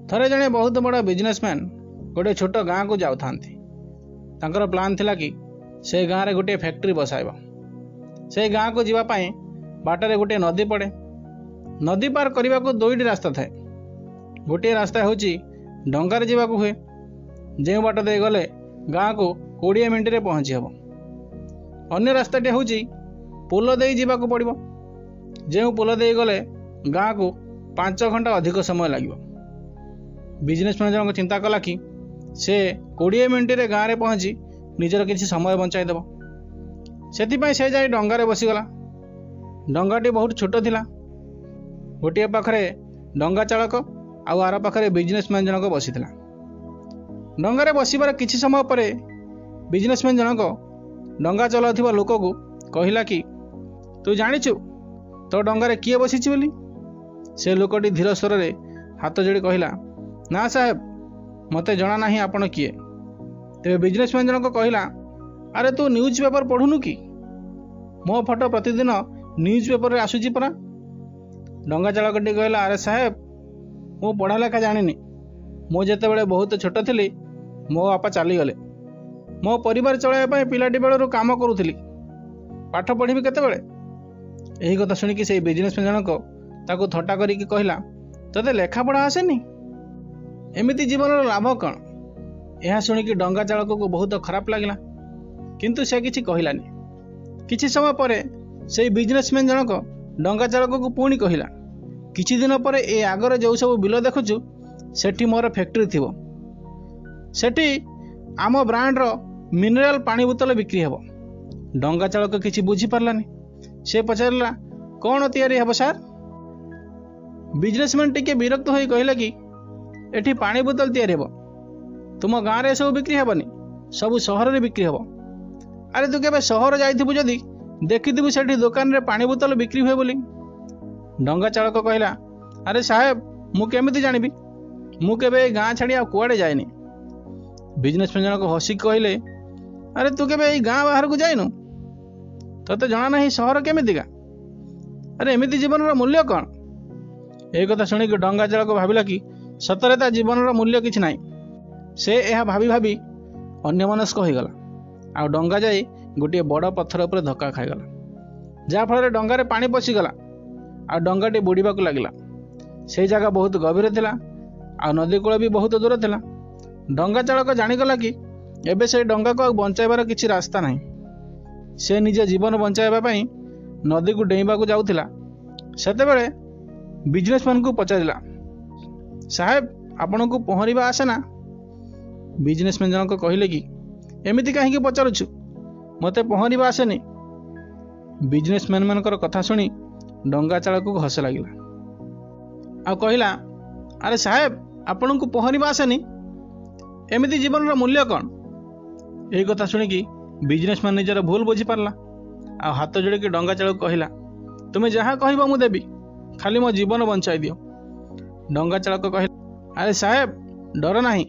थरे जड़े बहुत बड़ा बिजनेसमैन गोटे छोट गाँव को जाऊ था प्लान थिला कि से गाँव में गोटे फैक्ट्री बसाइब। से गाँव को जीवाई बाटर गोटे नदी पड़े। नदी पार करने को दुईटी रास्ता थाए। गोटे रास्ता हूँ डंगार जावाक हुए, जो बाट दे गले गाँव को 20 मिनट में पहुँची हम। अन्य रास्ताटे हूँ पोल दे जावाक पड़ो, जो पोल दे गले गाँव को 5 घंटा अधिक समय लगे। बिजनेसमैन जनक चिंता कला कि से 20 मिनट में गाँव में पहुँची निजर किसी समय बचाईदेव। से जाई डंगार बसीगला। डंगाटी बहुत छोट थिला। गोटे पाखरे डंगा चालक आउ आर पाखरे बिजनेसमैन जनक बसी। डंगार बसबार किछि समय पर बिजनेसमैन जनक डंगा चलाउथिबा लोक को कहला कि तू जानिछु तो डंगार किए बसीछि बोली। से लोकटी धीर स्वर रे हाथ जोड़ी कहला, ना साहेब मते जना नहीं आपण किए। तेरे बिजनेसमैन जनक कहला, अरे तू न्यूज पेपर पढ़ुनु कि? मो फोटो प्रतिदिन न्यूज पेपर रे आसुची परा। डंगा चालकटी कहला, अरे साहेब मु पढ़ा लेखा जानिनी। मो जेतेबेले बहुत छोट थिली मो बापा चलीगले। मो परिवार चलाइबा पिलाटी बेलू काम करूली। पाठ पढ़ी केतेबेले? यही कथा शुणिकी से बिजनेसमैन जनक ताकू थट्टा करिकी कहला, तते लेखा पढ़ा आसेनी? एमिति जीवन लाभ कौन? यह शुणिकी डंगा चालक को बहुत खराब लगिला, किंतु से किछि कहलानी। किछि समय पर से बिजनेसमैन जनक डंगा चालक को पुणी कहला, किछि दिन पर ए आगर जो सब बिल देखुचु सेठी मोर फैक्ट्री थिबो। सेठी आम ब्रांड रो मिनरल पानी बोतल बिक्री हेबो। डंगा चालक किछि बुझी पारलानी। से पचारला, कौन तैयारी हेबो सार? बिजनेसमैन टिके विरक्त होई कहला कि एठी पानी बोतल तैयारी हेबो। तुम गाँव रे सब बिक्री हेबनी, सब सहर रे बिक्री हेबो। अरे तू केबे सहर जाइथिबु जदी देखिथिबु सेठी दुकान रे पानी बोतल बिक्री हुए बोली। डंगा चालक कहला, अरे साहेब मु केमिति जानिबी? मु केबे गाँ छाड़ी आ कुआडे जाएनी। बिजनेसमैन जनक हसी कहले, अरे तू केबे गाँ बाहर को जाइनु? तते जना नहीं सहर केमितिका? अरे एमिति जीवन रो मूल्य कौन? ए कथा शुणी डंगा चालक भाविला कि सतरे ता जीवन रो मूल्य किछि नाही। से यह भाभी भाभी अन्यमनस्क हो गला। आ डंगा जाई गोटे बड़ पत्थर उपर धक्का खाईगला, जहाँफल डंगारे पानी पशिगला। आ डंगाटी बुड़ीबा को लगिला। से जगह बहुत गभीर थिला, आ नदी कूल भी बहुत दूर थिला। डंगा चालक जानिगला कि एबे से डंगा को बंचाइबार किछि रास्ता नाही। से निज जीवन बंचाइबा पई नदी को डेइबा को जाउथिला। सेतेबेले बिजनेसमैन को पचारिला, साहेब आपण को पहरिबा आसे ना? बिजनेसमैन जनक कहले कि एमिति काहे पचारुछु, मते पहरिबा आसेनी। बिजनेसमैन मानकर कथा शुणी डंगा चालक को हस लगिला। आ कहला, अरे साहेब आपण को पहरिबा आसेनी, एमिति जीवन रो मूल्य कौन? यही कथा शुणिकी बिजनेसमैन निजर भूल बुझी पारला। आ हाथ जोड़िकी डंगा चालक कहला, तुमे जहाँ कहब मु देबी, खाली मो जीवन बंचाई दियो। डंगा चालक कहला, अरे साहेब डर नाही,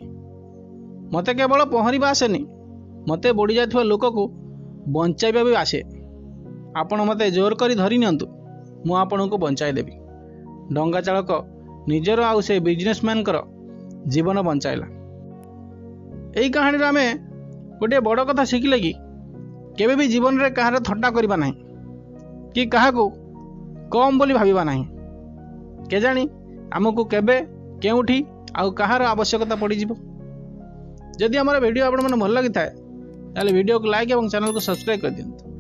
मते केवल पहरिबा आसेनी, मते बुड़ी जाथिबा लोक को बंचाइबा भी आसे। आपण मते जोर करी धरि नियंतु, मु आपण को बंचाई देबी। डंगा चालक निजर आउ से बिजनेसमैन कर जीवन बंचाइला। एही कहानी रे आमे गोटे बड़ कथा शिखिले कि केबे भी जीवन रे कहार थट्टा करबा नाही कि काहाको कम बोली भाबिबा नाही। केजाणी आमको केबे केउठी आउ कहार आवश्यकता पड़ी जिवो। जदि हमर वीडियो आपण मन भल लागि थाए ताले वीडियो को लाइक एवं चैनल को सब्सक्राइब कर दियंतु।